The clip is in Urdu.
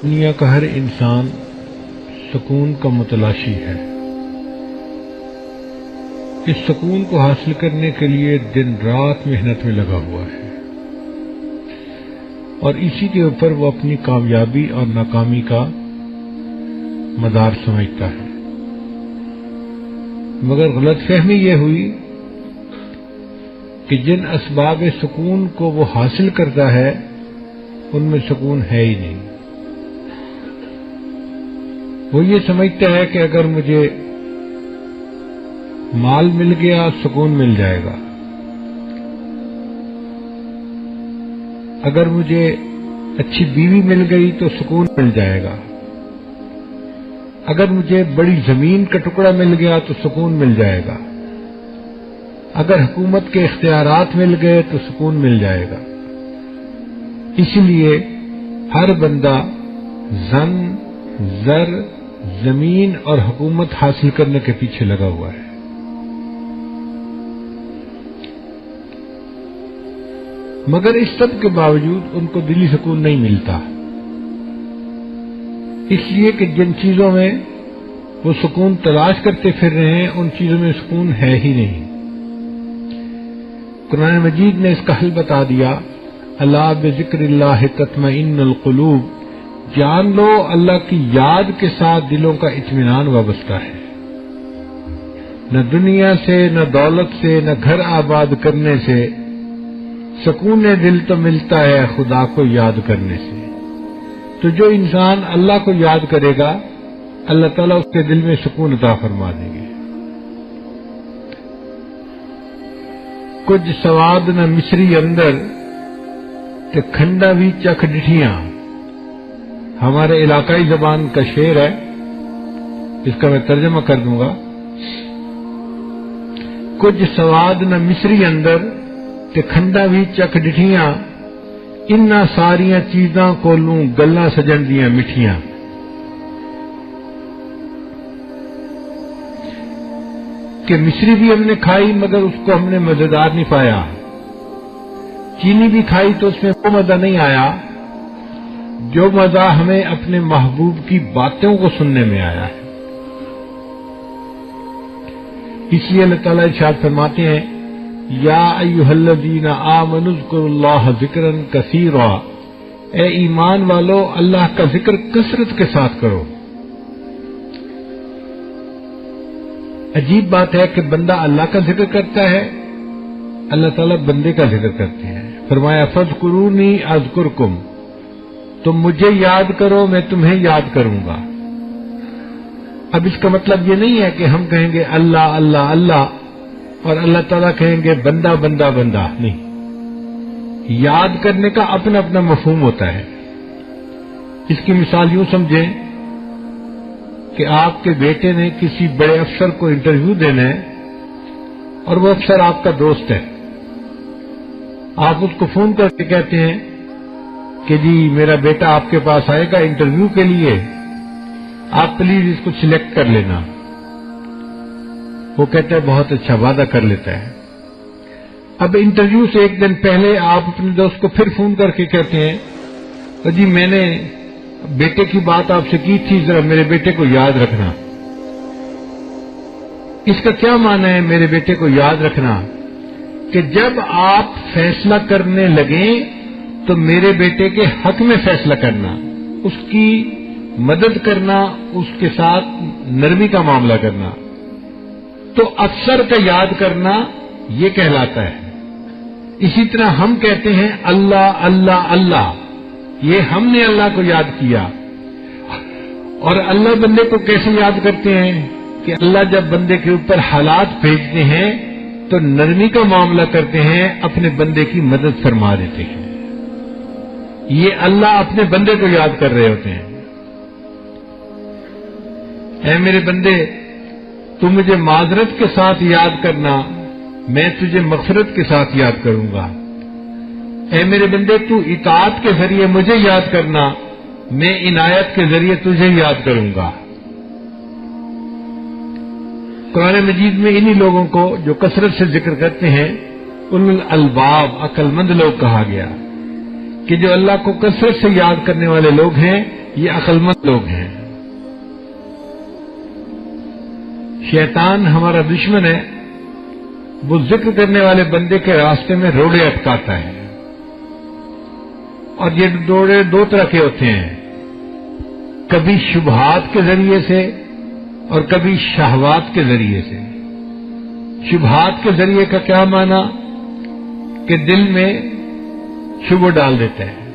دنیا کا ہر انسان سکون کا متلاشی ہے۔ اس سکون کو حاصل کرنے کے لیے دن رات محنت میں لگا ہوا ہے اور اسی کے اوپر وہ اپنی کامیابی اور ناکامی کا مدار سمجھتا ہے۔ مگر غلط فہمی یہ ہوئی کہ جن اسباب سکون کو وہ حاصل کرتا ہے ان میں سکون ہے ہی نہیں۔ وہ یہ سمجھتا ہے کہ اگر مجھے مال مل گیا سکون مل جائے گا، اگر مجھے اچھی بیوی مل گئی تو سکون مل جائے گا، اگر مجھے بڑی زمین کا ٹکڑا مل گیا تو سکون مل جائے گا، اگر حکومت کے اختیارات مل گئے تو سکون مل جائے گا۔ اسی لیے ہر بندہ زن، زر، زمین اور حکومت حاصل کرنے کے پیچھے لگا ہوا ہے۔ مگر اس سب کے باوجود ان کو دلی سکون نہیں ملتا، اس لیے کہ جن چیزوں میں وہ سکون تلاش کرتے پھر رہے ہیں ان چیزوں میں سکون ہے ہی نہیں۔ قرآن مجید نے اس کا حل بتا دیا، الا بذکر اللہ تطمئن القلوب، جان لو اللہ کی یاد کے ساتھ دلوں کا اطمینان وابستہ ہے۔ نہ دنیا سے، نہ دولت سے، نہ گھر آباد کرنے سے، سکون دل تو ملتا ہے خدا کو یاد کرنے سے۔ تو جو انسان اللہ کو یاد کرے گا اللہ تعالیٰ اس کے دل میں سکون عطا فرما دیں گے۔ کچھ سواد نہ مصری اندر تے کھنڈا بھی چکھ ڈٹھیاں، ہمارے علاقائی زبان کا شعر ہے، اس کا میں ترجمہ کر دوں گا۔ کچھ سواد نہ مصری اندر تے کھنڈا بھی چکھ ڈٹھیاں، انہاں ساریاں چیزاں کولوں گلاں سجن دیاں مٹھیاں۔ کہ مصری بھی ہم نے کھائی مگر اس کو ہم نے مزیدار نہیں پایا، چینی بھی کھائی تو اس میں وہ مزہ نہیں آیا جو مزہ ہمیں اپنے محبوب کی باتوں کو سننے میں آیا ہے۔ اس لیے اللہ تعالیٰ ارشاد فرماتے ہیں، یا ایھا الذین آمنوا اذکروا اللہ ذکرا کثیرا، اے ایمان والو اللہ کا ذکر کثرت کے ساتھ کرو۔ عجیب بات ہے کہ بندہ اللہ کا ذکر کرتا ہے، اللہ تعالیٰ بندے کا ذکر کرتے ہیں۔ فرمایا فاذکرونی اذکرکم، تم مجھے یاد کرو میں تمہیں یاد کروں گا۔ اب اس کا مطلب یہ نہیں ہے کہ ہم کہیں گے اللہ اللہ اللہ اور اللہ تعالیٰ کہیں گے بندہ بندہ بندہ، نہیں۔ یاد کرنے کا اپنا اپنا مفہوم ہوتا ہے۔ اس کی مثال یوں سمجھیں کہ آپ کے بیٹے نے کسی بڑے افسر کو انٹرویو دینا ہے اور وہ افسر آپ کا دوست ہے، آپ اس کو فون کر کے کہتے ہیں کہ جی میرا بیٹا آپ کے پاس آئے گا انٹرویو کے لیے، آپ پلیز اس کو سلیکٹ کر لینا۔ وہ کہتا ہے بہت اچھا، وعدہ کر لیتا ہے۔ اب انٹرویو سے ایک دن پہلے آپ اپنے دوست کو پھر فون کر کے کہتے ہیں جی میں نے بیٹے کی بات آپ سے کی تھی، ذرا میرے بیٹے کو یاد رکھنا۔ اس کا کیا معنی ہے میرے بیٹے کو یاد رکھنا؟ کہ جب آپ فیصلہ کرنے لگیں تو میرے بیٹے کے حق میں فیصلہ کرنا، اس کی مدد کرنا، اس کے ساتھ نرمی کا معاملہ کرنا، تو اکثر کا یاد کرنا یہ کہلاتا ہے۔ اسی طرح ہم کہتے ہیں اللہ اللہ اللہ، یہ ہم نے اللہ کو یاد کیا۔ اور اللہ بندے کو کیسے یاد کرتے ہیں کہ اللہ جب بندے کے اوپر حالات بھیجتے ہیں تو نرمی کا معاملہ کرتے ہیں، اپنے بندے کی مدد فرما دیتے ہیں۔ یہ اللہ اپنے بندے کو یاد کر رہے ہوتے ہیں۔ اے میرے بندے تو مجھے معذرت کے ساتھ یاد کرنا، میں تجھے مغفرت کے ساتھ یاد کروں گا۔ اے میرے بندے تو اطاعت کے ذریعے مجھے یاد کرنا، میں عنایت کے ذریعے تجھے یاد کروں گا۔ قرآن مجید میں انہی لوگوں کو جو کثرت سے ذکر کرتے ہیں اولو الالباب، عقل مند لوگ کہا گیا، کہ جو اللہ کو کثرت سے یاد کرنے والے لوگ ہیں یہ عقلمند لوگ ہیں. شیطان ہمارا دشمن ہے، وہ ذکر کرنے والے بندے کے راستے میں روڑے اٹکاتا ہے. اور یہ روڑے دو طرح کے ہوتے ہیں، کبھی شبہات کے ذریعے سے اور کبھی شہوات کے ذریعے سے. شبہات کے ذریعے کا کیا معنی کہ دل میں شبہ ڈال دیتا ہے،